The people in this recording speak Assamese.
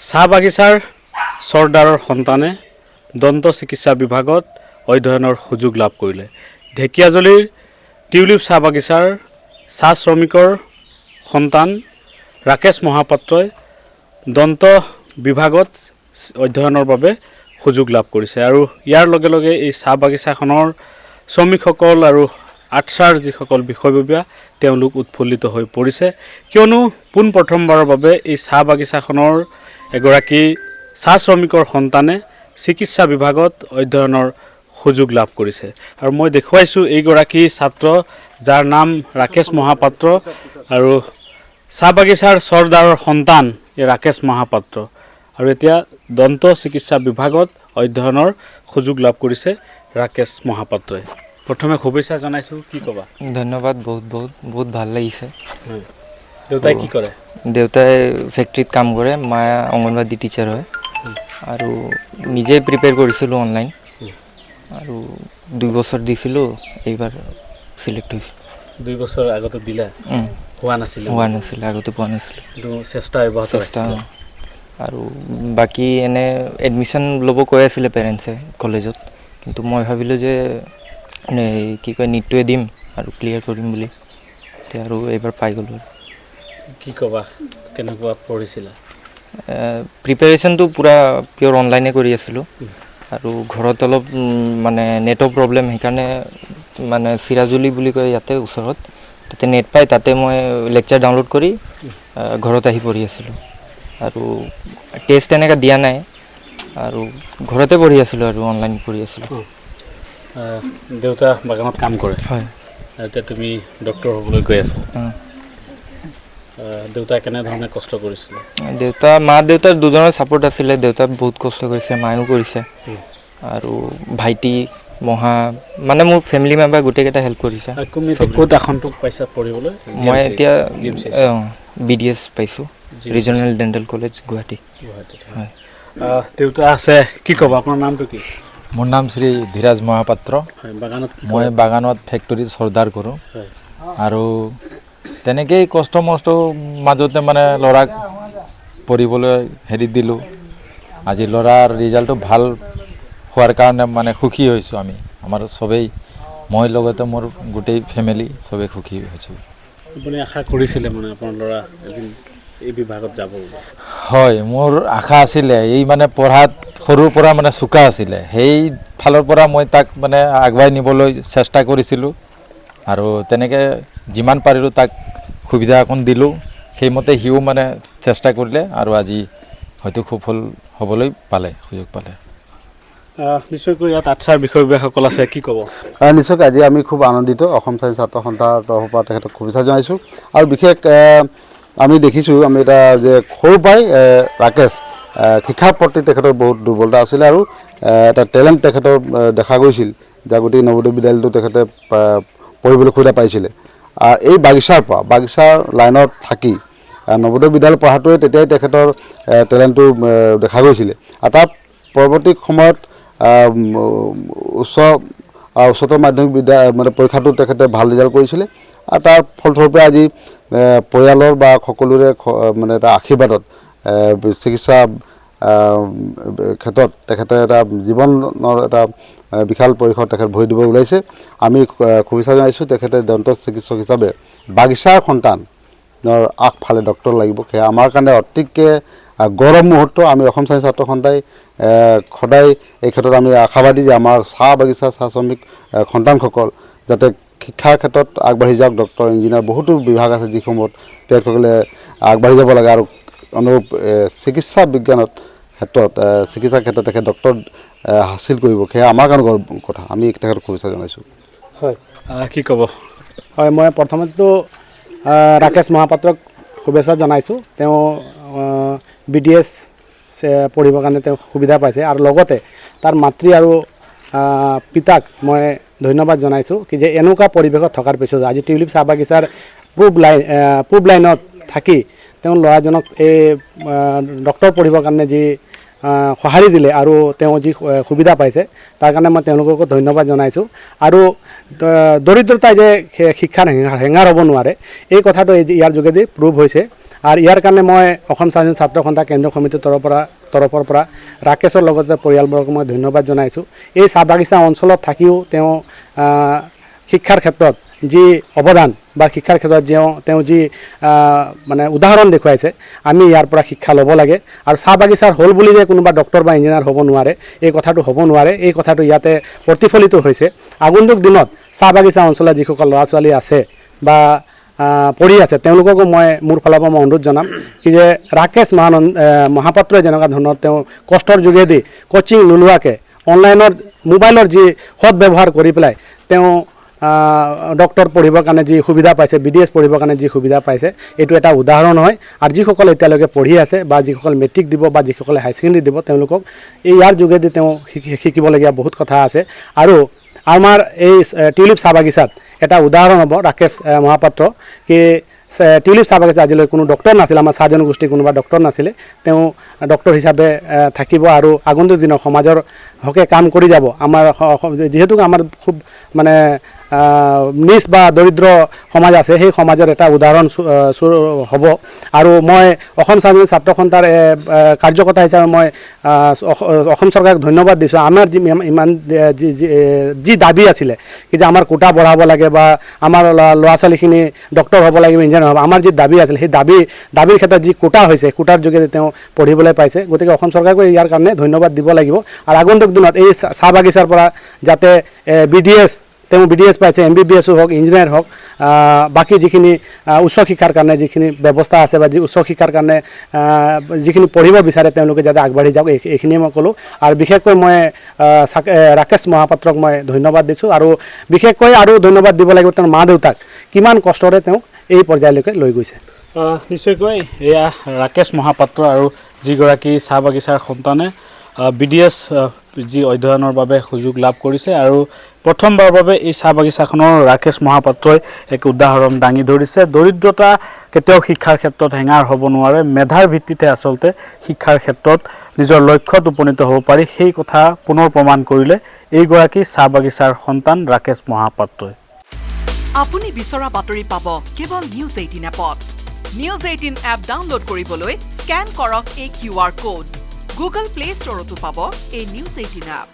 চাহ বাগিচাৰ চৰ্দাৰৰ সন্তানে দন্ত চিকিৎসা বিভাগত অধ্যয়নৰ সুযোগ লাভ কৰিলে। ঢেকিয়াজুলিৰ টিউলিপ চাহ বাগিচাৰ চাহ শ্ৰমিকৰ সন্তান ৰাকেশ মহাপাত্ৰই দন্ত বিভাগত অধ্যয়নৰ বাবে সুযোগ লাভ কৰিছে আৰু ইয়াৰ লগে লগে এই চাহ বাগিচাখনৰ শ্ৰমিকসকল আৰু আৰ্টছাৰ যিসকল বিষয়ববীয়া তেওঁলোক উৎফুল্লিত হৈ পৰিছে, কিয়নো পোনপ্ৰথমবাৰৰ বাবে এই চাহ বাগিচাখনৰ এগৰাকী চাহ শ্ৰমিকৰ সন্তানে চিকিৎসা বিভাগত অধ্যয়নৰ সুযোগ লাভ কৰিছে। আৰু মই দেখুৱাইছোঁ এইগৰাকী ছাত্ৰ যাৰ নাম ৰাকেশ মহাপাত্ৰ আৰু চাহ বাগিচাৰ চৰ্দাৰৰ সন্তান এই ৰাকেশ মহাপাত্ৰ আৰু এতিয়া দন্ত চিকিৎসা বিভাগত অধ্যয়নৰ সুযোগ লাভ কৰিছে ৰাকেশ মহাপাত্ৰই। প্ৰথমে শুভেচ্ছা জনাইছোঁ, কি ক'বা? ধন্যবাদ, বহুত ভাল লাগিছে। দেউতাই কি কৰে? দেউতাই ফেক্টৰীত কাম কৰে, মায়ে অংগনবাড়ী টিচাৰ হয় আৰু নিজে প্ৰিপেয়াৰ কৰিছিলোঁ অনলাইন আৰু 2 বছৰ দিছিলোঁ, এইবাৰ চিলেক্ট হৈছোঁ। 2 বছৰ আগতে দিলা? হোৱা নাছিলে আগতে পোৱা নাছিলোঁ, কিন্তু চেষ্টা আৰু বাকী এনে এডমিশ্যন ল'ব কৈ আছিলে পেৰেণ্টছে কলেজত, কিন্তু মই ভাবিলোঁ যে কি কয় নীটটোৱে দিম আৰু ক্লিয়াৰ কৰিম বুলি, এতিয়া আৰু এইবাৰ পাই গ'লোঁ। কি ক'বা, কেনেকুৱা পঢ়িছিলা? প্ৰিপেৰেশ্যনটো পূৰা পিয়'ৰ অনলাইনে কৰি আছিলোঁ আৰু ঘৰত অলপ মানে নেটৰ প্ৰব্লেম, সেইকাৰণে মানে চিৰাজুলি বুলি কয় ইয়াতে ওচৰত, তাতে নেট পাই, তাতে মই লেকচাৰ ডাউনলোড কৰি ঘৰত আহি পঢ়ি আছিলোঁ আৰু টেষ্ট এনেকৈ দিয়া নাই আৰু ঘৰতে পঢ়ি আছিলোঁ আৰু অনলাইন পঢ়ি আছিলোঁ। দেউতা বাগানত কাম কৰে? হয়। এতিয়া তুমি ডক্টৰ হ'বলৈ গৈ আছা। দেউতাই কেনেধৰণে কষ্ট কৰিছিলে? মা-দেউতাৰ দুজনৰ ছাপোৰ্ট আছিলে। দেউতা বহুত কষ্ট কৰিছে, মায়েও কৰিছে আৰু ভাইটি মানে মোৰ ফেমিলি মেম্বাৰ গোটেইকেইটা হেল্প কৰিছে। ক'ত আসনটো পাইছা পঢ়িবলৈ? মই এতিয়া BDS পাইছোঁ, ৰিজনেল ডেণ্টেল কলেজ গুৱাহাটী। হয়। দেউতা আছে, কি ক'বা, আপোনাৰ নামটো কি? মোৰ নাম শ্ৰী ধীৰাজ মহাপাত্ৰ। মই বাগানত ফেক্টৰীত চৰ্দাৰ কৰোঁ আৰু তেনেকেই কষ্ট মষ্ট মাজতে মানে ল'ৰাক পঢ়িবলৈ দিলোঁ। আজি ল'ৰাৰ ৰিজাল্টটো ভাল হোৱাৰ কাৰণে মানে সুখী হৈছোঁ আমি, আমাৰ চবেই, মই লগতে মোৰ গোটেই ফেমিলি চবেই সুখী হৈছোঁ। আপুনি আশা কৰিছিলে মানে আপোনাৰ ল'ৰা এদিন এই বিভাগত যাব? হয়, মোৰ আশা আছিলে। এই মানে পঢ়াত সৰুৰ পৰা মানে চোকা আছিলে, সেই ফালৰ পৰা মই তাক মানে আগুৱাই নিবলৈ চেষ্টা কৰিছিলোঁ আৰু তেনেকৈ যিমান পাৰিলোঁ তাক সুবিধা অকণ দিলোঁ, সেইমতে সিও মানে চেষ্টা কৰিলে আৰু আজি হয়তো সফল হ'বলৈ সুযোগ পালে। নিশ্চয়কৈ ইয়াত আৰ্টছাৰ বিষয়ববীয়াসকল আছে, কি ক'ব? নিশ্চয়কৈ আজি আমি খুব আনন্দিত, অসম স্বাধীন ছাত্ৰ সন্থাৰ তৰফৰ পৰা তেখেতক শুভেচ্ছা জনাইছোঁ আৰু বিশেষ আমি দেখিছোঁ, আমি এটা যে সৰুৰ পৰাই ৰাকেশ শিক্ষাৰ প্ৰতি তেখেতৰ বহুত দুৰ্বলতা আছিলে আৰু এটা টেলেণ্ট তেখেতৰ দেখা গৈছিল, যাৰ গতিকে নৱোদয় বিদ্যালয়টো তেখেতে পঢ়িবলৈ সুবিধা পাইছিলে। এই বাগিচাৰ লাইনত থাকি নৱোদয় বিদ্যালয় পঢ়াটোৱে তেতিয়াই তেখেতৰ টেলেণ্টটো দেখা গৈছিলে আৰু তাৰ পৰৱৰ্তী সময়ত উচ্চতৰ মাধ্যমিক মানে পৰীক্ষাটো তেখেতে ভাল ৰিজাল্ট কৰিছিলে আৰু তাৰ ফলস্বৰূপে আজি পৰিয়ালৰ বা সকলোৰে মানে এটা আশীৰ্বাদত চিকিৎসা ক্ষেত্ৰত তেখেতে এটা জীৱনৰ এটা বিশাল পৰিসৰ তেখেত ভৰি দিব ওলাইছে। আমি শুভেচ্ছা জনাইছোঁ। তেখেতে দন্ত চিকিৎসক হিচাপে বাগিচাৰ সন্তানৰ আগফালে ডক্টৰ লাগিব, সেয়া আমাৰ কাৰণে অতিকৈ গৌৰৱ মুহূৰ্ত। আমি অসম স্বাধীন ছাত্ৰ সন্থাই সদায় এই ক্ষেত্ৰত আমি আশাবাদী যে আমাৰ চাহ বাগিচা চাহ শ্ৰমিক সন্তানসকল যাতে শিক্ষাৰ ক্ষেত্ৰত আগবাঢ়ি যাওক। ডক্টৰ, ইঞ্জিনিয়াৰ বহুতো বিভাগ আছে যিসমূহত তেখেতসকলে আগবাঢ়ি যাব লাগে আৰু অনুৰূপ চিকিৎসা বিজ্ঞানত চিকিৎসাৰ ক্ষেত্ৰত তেখেত ডক্টৰ হাচিল কৰিব, সেয়া আমাৰ কাৰণে গৌৰৱ কথা। আমি তেখেতক শুভেচ্ছা জনাইছোঁ। হয়, কি ক'ব? হয়, মই প্ৰথমতেতো ৰাকেশ মহাপাত্ৰক শুভেচ্ছা জনাইছোঁ। তেওঁ BDS পঢ়িবৰ কাৰণে তেওঁ সুবিধা পাইছে আৰু লগতে তাৰ মাতৃ আৰু পিতাক মই ধন্যবাদ জনাইছোঁ কি যে এনেকুৱা পৰিৱেশত থকাৰ পিছত আজি টিউলিপ চাহ বাগিচাৰ পূব লাইনত থাকি তেওঁ ল'ৰাজনক এই ডক্টৰ পঢ়িবৰ কাৰণে যি সঁহাৰি দিলে আৰু তেওঁ যি সুবিধা পাইছে তাৰ কাৰণে মই তেওঁলোককো ধন্যবাদ জনাইছোঁ। আৰু দৰিদ্ৰতাই যে শিক্ষাৰ হেঙাৰ হ'ব নোৱাৰে এই কথাটো ইয়াৰ যোগেদি প্ৰুভ হৈছে আৰু ইয়াৰ কাৰণে মই অসম স্বাধীন ছাত্ৰ সন্থা কেন্দ্ৰীয় সমিতিৰ তৰফৰ পৰা ৰাকেশৰ লগতে পৰিয়ালবৰ্গক মই ধন্যবাদ জনাইছোঁ। এই চাহ বাগিচা অঞ্চলত থাকিও তেওঁ শিক্ষাৰ ক্ষেত্ৰত যি অৱদান বা শিক্ষাৰ ক্ষেত্ৰত তেওঁ যি মানে উদাহৰণ দেখুৱাইছে, আমি ইয়াৰ পৰা শিক্ষা ল'ব লাগে। আৰু চাহ বাগিচাৰ হ'ল বুলি যে কোনোবা ডক্টৰ বা ইঞ্জিনিয়াৰ হ'ব নোৱাৰে, এই কথাটো হ'ব নোৱাৰে। এই কথাটো ইয়াতে প্ৰতিফলিত হৈছে। আগন্তুক দিনত চাহ বাগিচা অঞ্চলত যিসকল ল'ৰা ছোৱালী আছে বা পঢ়ি আছে, তেওঁলোককো মই মোৰ ফালৰ পৰা মই অনুৰোধ জনাম কি যে ৰাকেশ মহাপাত্ৰই যেনেকুৱা ধৰণৰ তেওঁ কষ্টৰ যোগেদি কোচিং নোলোৱাকৈ অনলাইনত মোবাইলৰ যি সৎ ব্যৱহাৰ কৰি পেলাই তেওঁ ডক্টৰ পঢ়িবৰ কাৰণে যি সুবিধা পাইছে, BDS পঢ়িবৰ কাৰণে যি সুবিধা পাইছে, এইটো এটা উদাহৰণ হয়। আৰু যিসকলে এতিয়ালৈকে পঢ়ি আছে বা যিসকল মেট্ৰিক দিব বা যিসকলে হাই ছেকেণ্ডেৰী দিব, তেওঁলোকক ইয়াৰ যোগেদি তেওঁ শিকিবলগীয়া বহুত কথা আছে। আৰু আমাৰ এই টিউলিপ চাহ বাগিচাত এটা উদাহৰণ হ'ব ৰাকেশ মহাপাত্ৰ কি টিউলিপ চাহ বাগিচা আজিলৈ কোনো ডক্টৰ নাছিল, আমাৰ চাহ জনগোষ্ঠীৰ কোনোবা ডক্টৰ নাছিলে, তেওঁ ডক্টৰ হিচাপে থাকিব আৰু আগন্তুক দিনত সমাজৰ হকে কাম কৰি যাব। আমাৰ যিহেতু আমাৰ খুব মানে নিচ বা দৰিদ্ৰ সমাজ আছে, সেই সমাজৰ এটা উদাহৰণ হ'ব। আৰু মই অসম স্বাধীন ছাত্ৰ সন্থাৰ কাৰ্যকৰ্তা হিচাপে মই অসম চৰকাৰক ধন্যবাদ দিছোঁ। আমাৰ ইমান যি দাবী আছিলে কি যে আমাৰ কোটা বঢ়াব লাগে বা আমাৰ ল'ৰা ছোৱালীখিনি ডক্টৰ হ'ব লাগিব, ইঞ্জিনিয়াৰ হ'ব, আমাৰ যি দাবী আছিল, সেই দাবীৰ ক্ষেত্ৰত যি কোটা হৈছে, কোটাৰ যোগেদি তেওঁ পঢ়িবলৈ পাইছে। গতিকে অসম চৰকাৰকো ইয়াৰ কাৰণে ধন্যবাদ দিব লাগিব। আৰু আগন্তুক দিনত এই চাহ বাগিচাৰ পৰা যাতে BDS তেওঁ BDS পাইছে, MBBS হওক, ইঞ্জিনিয়াৰ হওক, বাকী যিখিনি উচ্চ শিক্ষাৰ কাৰণে যিখিনি ব্যৱস্থা আছে বা উচ্চ শিক্ষাৰ কাৰণে যিখিনি পঢ়িব বিচাৰে, তেওঁলোকে যাতে আগবাঢ়ি যাওক, এইখিনিয়ে মই ক'লোঁ। আৰু বিশেষকৈ মই ৰাকেশ মহাপাত্ৰক মই ধন্যবাদ দিছোঁ। আৰু বিশেষকৈ আৰু ধন্যবাদ দিব লাগিব তেওঁৰ মা দেউতাক, কিমান কষ্টৰে তেওঁক এই পৰ্যায়লৈকে লৈ গৈছে। নিশ্চয়কৈ এয়া ৰাকেশ মহাপাত্ৰ আৰু যিগৰাকী চাহ বাগিচাৰ সন্তানে BDS যি অধ্যয়নৰ বাবে সুযোগ লাভ কৰিছে আৰু প্ৰথমবাৰৰ বাবে এই চাহ বাগিচাখনৰ ৰাকেশ মহাপাত্ৰই এক উদাহৰণ দাঙি ধৰিছে। দৰিদ্ৰতা কেতিয়াও শিক্ষাৰ ক্ষেত্ৰত হেঙাৰ হ'ব নোৱাৰে। মেধাৰ ভিত্তিতে আচলতে শিক্ষাৰ ক্ষেত্ৰত নিজৰ লক্ষ্যত উপনীত হ'ব পাৰি, সেই কথা পুনৰ প্ৰমাণ কৰিলে এইগৰাকী চাহ বাগিচাৰ সন্তান ৰাকেশ মহাপাত্ৰই। আপুনি বিচৰা বাতৰি পাব কেৱল নিউজ 18 এপত। নিউজ 18 এপ ডাউনলোড কৰিবলৈ স্কেন কৰক এই QR কোড। গুগল প্লে ষ্টৰতো পাব এই নিউজ 18 এপ।